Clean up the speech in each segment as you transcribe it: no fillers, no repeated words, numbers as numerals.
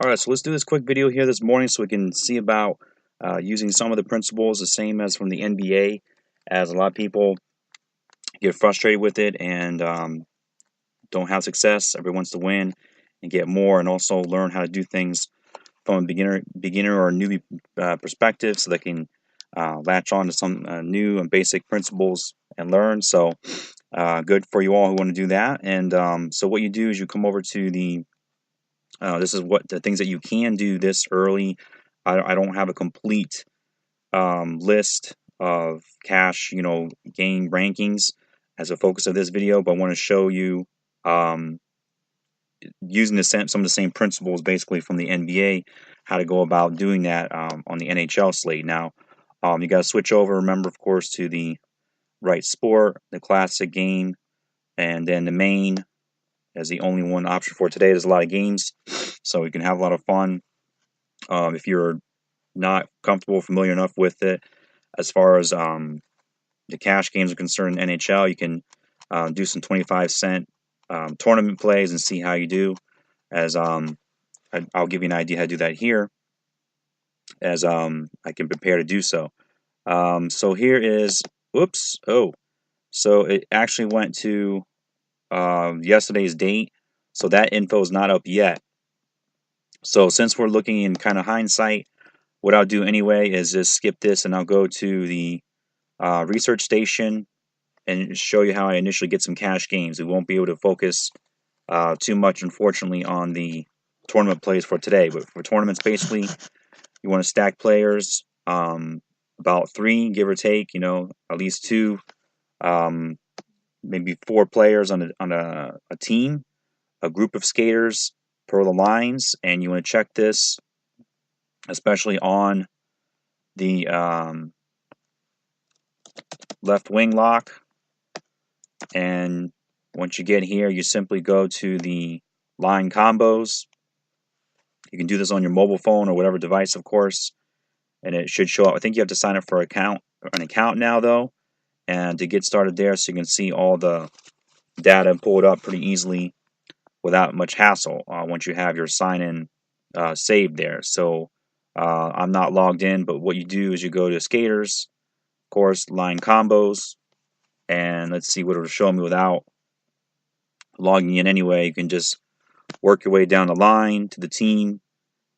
Alright, so let's do this quick video here this morning so we can see about using some of the principles, the same as from the NBA, as a lot of people get frustrated with it and don't have success. Everyone wants to win and get more, and also learn how to do things from a beginner or newbie perspective, so they can latch on to some new and basic principles and learn. So good for you all who want to do that. And so what you do is you come over to the this is what the things that you can do this early. I don't have a complete list of cash, game rankings as a focus of this video, but I want to show you um, using some of the same principles basically from the NBA, how to go about doing that on the NHL slate. Now, you got to switch over, remember, of course, to the right sport, the classic game, and then the main as the only one option for today. There's a lot of games, so you can have a lot of fun. If you're not comfortable, familiar enough with it, as far as the cash games are concerned in NHL, you can do some 25-cent tournament plays and see how you do. As I'll give you an idea how to do that here, as I can prepare to do so. So here is, so it actually went to yesterday's date, so that info is not up yet. So since we're looking in kind of hindsight, what I'll do anyway is just skip this, and I'll go to the research station and show you how I initially get some cash games. We won't be able to focus too much, unfortunately, on the tournament plays for today. But for tournaments, basically, you want to stack players, about 3, give or take. At least 2, maybe 4 players on a team, a group of skaters per the lines, and you want to check this, especially on the left wing lock. And once you get here, you simply go to the line combos. You can do this on your mobile phone or whatever device, of course, and it should show up. I think you have to sign up for an account now, though, and to get started there, so you can see all the data and pull it up pretty easily without much hassle once you have your sign-in saved there. So I'm not logged in, but what you do is you go to skaters, of course, line combos, and let's see what it'll show me without logging in anyway. You can just work your way down the line to the team.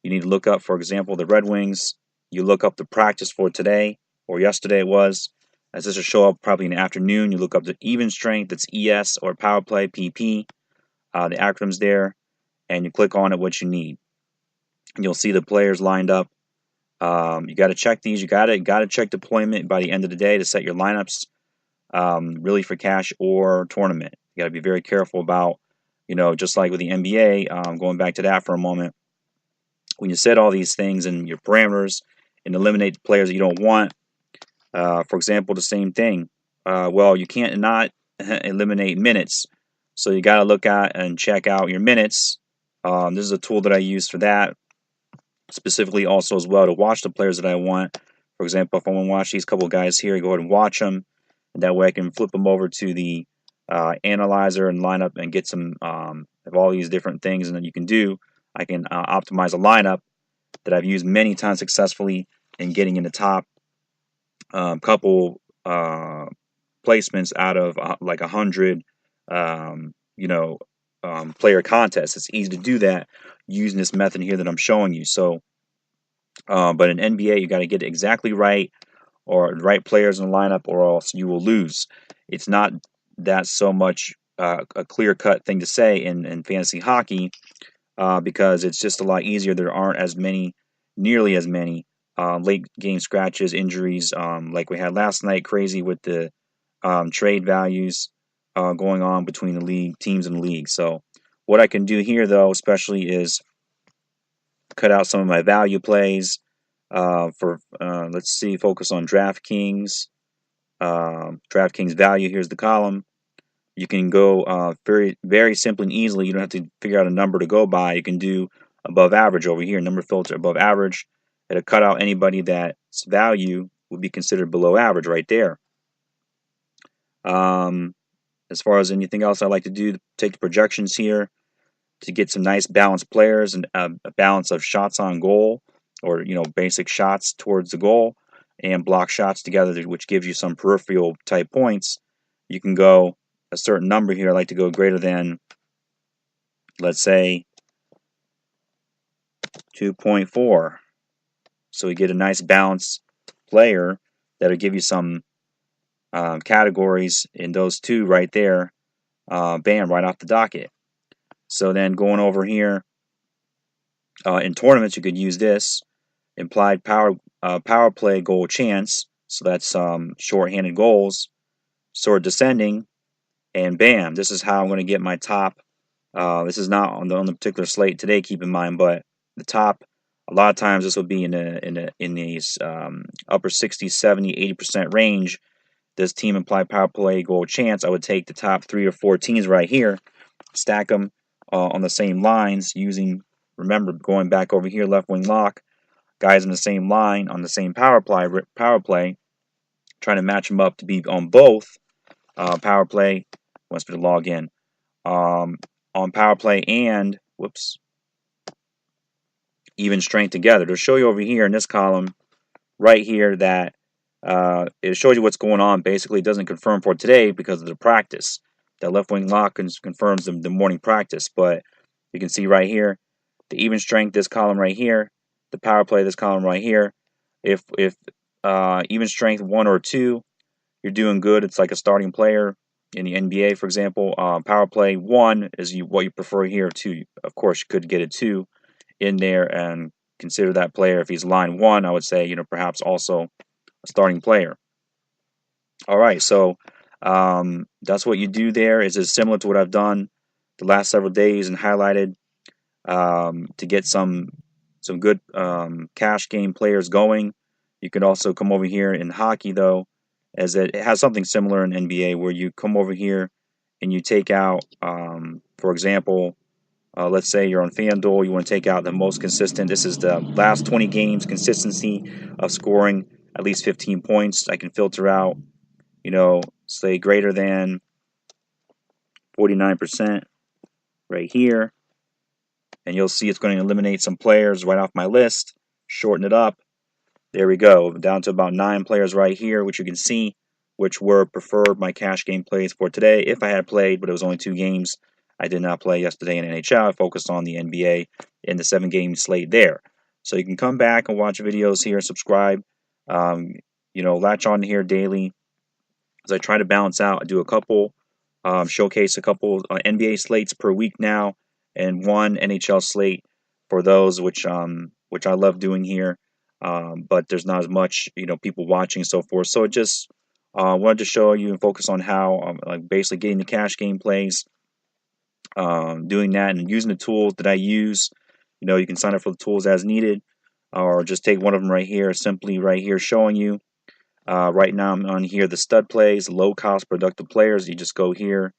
You need to look up, for example, the Red Wings. You look up the practice for today, or yesterday it was, as this will show up probably in the afternoon. You look up the even strength, that's ES, or power play, PP, the acronyms there, and you click on it, what you need. And you'll see the players lined up. You got to check these. You got to check deployment by the end of the day to set your lineups, really for cash or tournament. You got to be very careful about, just like with the NBA, going back to that for a moment. When you set all these things and your parameters and eliminate the players that you don't want, for example, the same thing. Well, you can't not eliminate minutes, so you got to look at and check out your minutes. This is a tool that I use for that, specifically also as well to watch the players that I want. For example, if I want to watch these couple guys here, I go ahead and watch them, and that way I can flip them over to the analyzer and line up and get some of all these different things. And then you can do, I can optimize a lineup that I've used many times successfully in getting in the top couple placements out of like 100 player contests. It's easy to do that using this method here that I'm showing you. So but in NBA, you got to get it exactly right, or the right players in the lineup, or else you will lose. It's not that so much a clear-cut thing to say in fantasy hockey, because it's just a lot easier. There aren't nearly as many late game scratches, injuries, like we had last night. Crazy with the trade values going on between the league teams in the league. So what I can do here, though, especially, is cut out some of my value plays. Let's see, focus on DraftKings. DraftKings value. Here's the column. You can go very, very simply and easily. You don't have to figure out a number to go by. You can do above average over here, number filter above average. It'll cut out anybody that's value would be considered below average right there. As far as anything else I like to do, take the projections here. to get some nice balanced players and a balance of shots on goal, or basic shots towards the goal and block shots together, which gives you some peripheral type points. You can go a certain number here. I like to go greater than, let's say, 2.4. So we get a nice balanced player that'll give you some categories in those two right there. Bam, right off the docket. So then going over here in tournaments, you could use this implied power play goal chance. So that's shorthanded goals, sort of descending, and bam, this is how I'm going to get my top. This is not on the particular slate today, keep in mind, but the top. A lot of times this will be in these upper 60, 70, 80% range. This team implied power play goal chance. I would take the top 3 or 4 teams right here, stack them on the same lines using. Remember, going back over here, left wing lock, guys in the same line on the same power play, trying to match them up to be on both power play. Wants me to log in on power play and even strength together. To show you over here in this column right here that it shows you what's going on. Basically, it doesn't confirm for today because of the practice. That left wing lock confirms the morning practice, but you can see right here the even strength, this column right here, the power play, this column right here. If even strength 1 or 2, you're doing good. It's like a starting player in the NBA, for example. Power play 1 is what you prefer here. 2, of course, you could get a 2 in there and consider that player. If he's line 1, I would say perhaps also a starting player. All right, so that's what you do there. It's just similar to what I've done the last several days and highlighted to get some good cash game players going. You could also come over here in hockey, though, as it has something similar in NBA where you come over here and you take out, for example, let's say you're on FanDuel, you want to take out the most consistent. This is the last 20 games consistency of scoring at least 15 points. I can filter out, say greater than 49% right here. And you'll see it's going to eliminate some players right off my list, shorten it up. There we go, down to about 9 players right here, which you can see, which were preferred my cash game plays for today. If I had played, but it was only 2 games. I did not play yesterday in NHL. I focused on the NBA in the 7-game slate there. So you can come back and watch videos here, subscribe, latch on here daily. As I try to balance out, I do a couple, showcase a couple NBA slates per week now, and 1 NHL slate for those, which I love doing here. But there's not as much, people watching and so forth. So it just wanted to show you and focus on how like basically getting the cash game plays, doing that and using the tools that I use. You can sign up for the tools as needed, or just take one of them right here, simply right here showing you. Right now I'm on here, the stud plays, low cost productive players. You just go here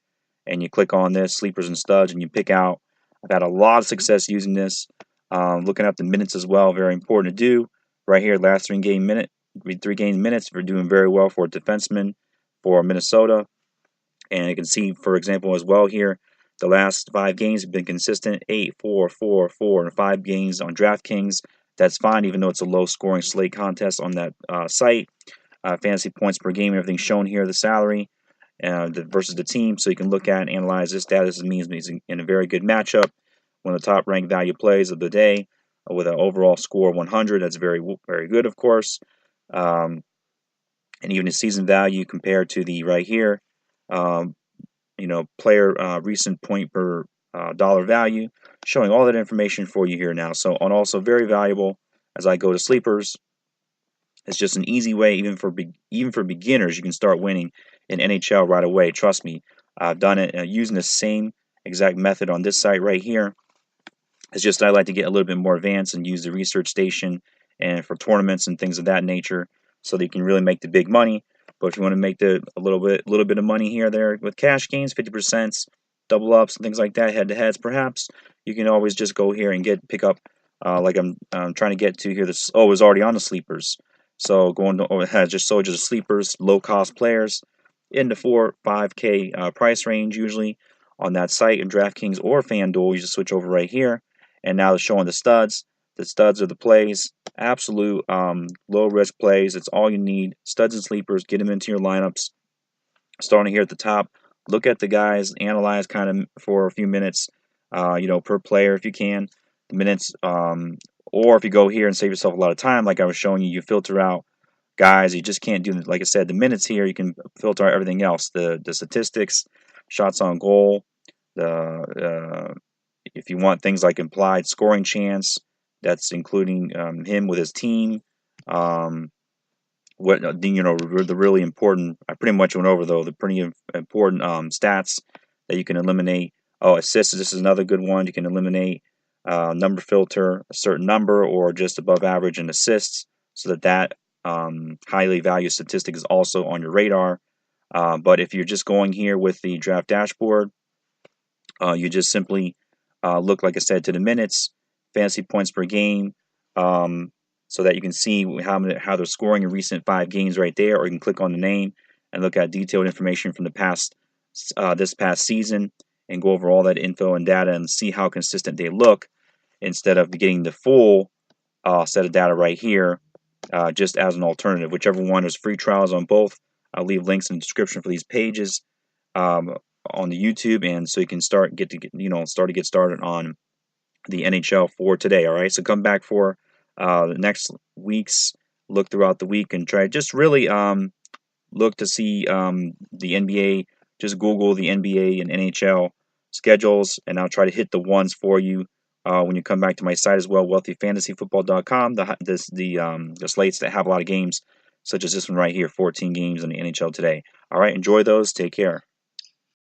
and you click on this, sleepers and studs, and you pick out. I've had a lot of success using this. Looking up the minutes as well, very important to do. Right here, last 3 game minutes, we're doing very well for a defenseman for Minnesota. And you can see, for example, as well here, the last 5 games have been consistent, 8, 4, 4, 4, and 5 games on DraftKings. That's fine, even though it's a low-scoring slate contest on that site. Fantasy points per game, everything's shown here, the salary versus the team. So you can look at and analyze this data. This means he's in a very good matchup. One of the top-ranked value plays of the day with an overall score of 100. That's very, very good, of course. And even the season value compared to the right here, player recent point per dollar value, showing all that information for you here now. So, and also very valuable as I go to sleepers. It's just an easy way, even for beginners, you can start winning in NHL right away. Trust me, I've done it using the same exact method on this site right here. It's just I like to get a little bit more advanced and use the research station and for tournaments and things of that nature, so that you can really make the big money. But if you want to make a little bit of money here there with cash gains, 50%, double ups and things like that, head to heads, perhaps you can always just go here and pick up like I'm trying to get to here. This it was already on the sleepers. So going to I just showed you the sleepers, low cost players in the 4-5K price range usually. on that site in DraftKings or FanDuel. You just switch over right here, and now they're showing the studs. The studs are the plays, absolute low risk plays. It's all you need. Studs and sleepers. Get them into your lineups. Starting here at the top, look at the guys, analyze kind of for a few minutes, per player if you can, the minutes. Or if you go here and save yourself a lot of time, like I was showing you, you filter out guys. You just can't do, like I said, the minutes here. You can filter out everything else, the statistics, shots on goal, the if you want things like implied scoring chance, that's including him with his team. The really important, I pretty much went over though, the pretty important stats that you can eliminate. Oh, assists, this is another good one. You can eliminate number filter, a certain number or just above average in assists, so that highly valued statistic is also on your radar. But if you're just going here with the draft dashboard, you just simply look, like I said, to the minutes, fantasy points per game, so that you can see how they're scoring in recent 5 games right there. Or you can click on the name and look at detailed information from this past season, and go over all that info and data and see how consistent they look, instead of getting the full set of data right here, just as an alternative. Whichever one, there's free trials on both. I'll leave links in the description for these pages on the YouTube, and so you can start to get started on the NHL for today. All right, so come back for the next week's look throughout the week, and try just really look to see the NBA. Just Google the NBA and NHL schedules, and I'll try to hit the ones for you when you come back to my site as well, wealthyfantasyfootball.com. The slates that have a lot of games, such as this one right here, 14 games in the NHL today. All right, enjoy those. Take care.